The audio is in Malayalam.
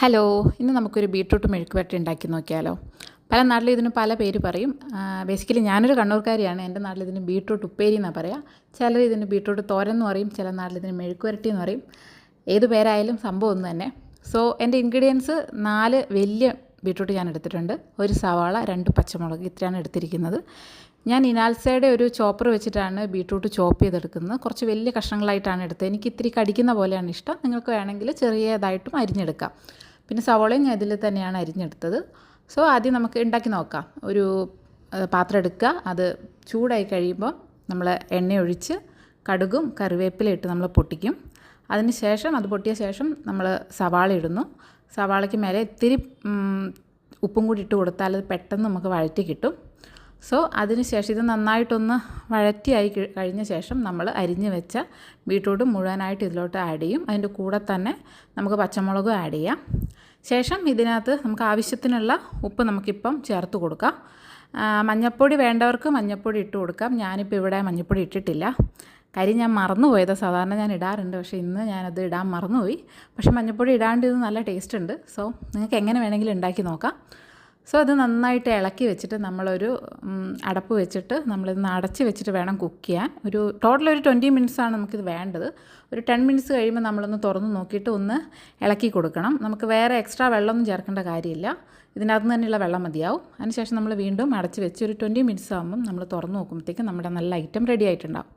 ഹലോ, ഇന്ന് നമുക്കൊരു ബീട്രൂട്ട് മെഴുക്ക് പുരട്ടി ഉണ്ടാക്കി നോക്കിയാലോ. പല നാട്ടിലും ഇതിന് പല പേര് പറയും. ബേസിക്കലി ഞാനൊരു കണ്ണൂർക്കാരിയാണ്. എൻ്റെ നാട്ടിൽ ഇതിന് ബീട്രൂട്ട് ഉപ്പേരി എന്നാണ് പറയുക. ചിലർ ഇതിന് ബീട്രൂട്ട് തോരൻ എന്ന് പറയും, ചില നാട്ടിൽ ഇതിന് മെഴുക്ക് പുരട്ടി എന്ന് പറയും. ഏത് പേരായാലും സംഭവം ഒന്ന് തന്നെ. സോ എൻ്റെ ഇൻഗ്രീഡിയൻസ് 4 വലിയ ബീട്രൂട്ട് ഞാൻ എടുത്തിട്ടുണ്ട്, ഒരു സവാള, 2 പച്ചമുളക്, ഇത്രയാണ് എടുത്തിരിക്കുന്നത്. ഞാൻ ഇനാൽസയുടെ ഒരു ചോപ്പർ വെച്ചിട്ടാണ് ബീട്രൂട്ട് ചോപ്പ് ചെയ്തെടുക്കുന്നത്. കുറച്ച് വലിയ കഷ്ണങ്ങളായിട്ടാണ് എടുത്തത്. എനിക്ക് ഇത്തിരി കടിക്കുന്ന പോലെയാണ് ഇഷ്ടം. നിങ്ങൾക്ക് വേണമെങ്കിൽ ചെറിയതായിട്ടും അരിഞ്ഞെടുക്കാം. പിന്നെ സവോളയും ഞാൻ ഇതിൽ തന്നെയാണ് അരിഞ്ഞെടുത്തത്. സോ ആദ്യം നമുക്ക് ഉണ്ടാക്കി നോക്കാം. ഒരു പാത്രം എടുക്കുക, അത് ചൂടായി കഴിയുമ്പോൾ നമ്മൾ എണ്ണ ഒഴിച്ച് കടുകും കറിവേപ്പില ഇട്ട് നമ്മൾ പൊട്ടിക്കും. അതിന് ശേഷം അത് പൊട്ടിയ ശേഷം നമ്മൾ സവാള ഇടുന്നു. സവാളയ്ക്ക് മേലെ ഇത്തിരി ഉപ്പും കൂടി ഇട്ട് കൊടുത്താൽ അത് പെട്ടെന്ന് നമുക്ക് വഴറ്റി കിട്ടും. സോ അതിന് ശേഷം ഇത് നന്നായിട്ടൊന്ന് വഴറ്റിയായി കഴിഞ്ഞ ശേഷം നമ്മൾ അരിഞ്ഞ് വെച്ച ബീട്രൂട്ട് മുഴുവനായിട്ട് ഇതിലോട്ട് ആഡ് ചെയ്യും. അതിൻ്റെ കൂടെ തന്നെ നമുക്ക് പച്ചമുളകും ആഡ് ചെയ്യാം. ശേഷം ഇതിനകത്ത് നമുക്ക് ആവശ്യത്തിനുള്ള ഉപ്പ് നമുക്കിപ്പം ചേർത്ത് കൊടുക്കാം. മഞ്ഞൾപ്പൊടി വേണ്ടവർക്ക് മഞ്ഞൾപ്പൊടി ഇട്ട് കൊടുക്കാം. ഞാനിപ്പോൾ ഇവിടെ മഞ്ഞൾപ്പൊടി ഇട്ടിട്ടില്ല. കാര്യം ഞാൻ മറന്നുപോയത്. സാധാരണ ഞാൻ ഇടാറുണ്ട്, പക്ഷേ ഇന്ന് ഞാനത് ഇടാൻ മറന്നുപോയി. പക്ഷേ മഞ്ഞൾപ്പൊടി ഇടാണ്ട് ഇത് നല്ല ടേസ്റ്റ് ഉണ്ട്. സോ നിങ്ങൾക്ക് എങ്ങനെ വേണമെങ്കിലും ഉണ്ടാക്കി നോക്കാം. സോ അത് നന്നായിട്ട് ഇളക്കി വെച്ചിട്ട് നമ്മളൊരു അടപ്പ് വെച്ചിട്ട് നമ്മളിന്ന് അടച്ച് വെച്ചിട്ട് വേണം കുക്ക് ചെയ്യാൻ. ടോട്ടൽ ഒരു 20 മിനിറ്റ്സാണ് നമുക്കിത് വേണ്ടത്. ഒരു 10 മിനിറ്റ്സ് കഴിയുമ്പോൾ നമ്മളൊന്ന് തുറന്ന് നോക്കിയിട്ട് ഒന്ന് ഇളക്കി കൊടുക്കണം. നമുക്ക് വേറെ എക്സ്ട്രാ വെള്ളമൊന്നും ചേർക്കേണ്ട കാര്യമില്ല. ഇതിനകത്ത് നിന്ന് തന്നെയുള്ള വെള്ളം മതിയാവും. അതിനുശേഷം നമ്മൾ വീണ്ടും അടച്ച് വെച്ച് ഒരു 20 മിനിറ്റ്സ് ആകുമ്പം നമ്മൾ തുറന്ന് നോക്കുമ്പോഴത്തേക്കും നമ്മുടെ നല്ല ഐറ്റം റെഡി ആയിട്ടുണ്ടാവും.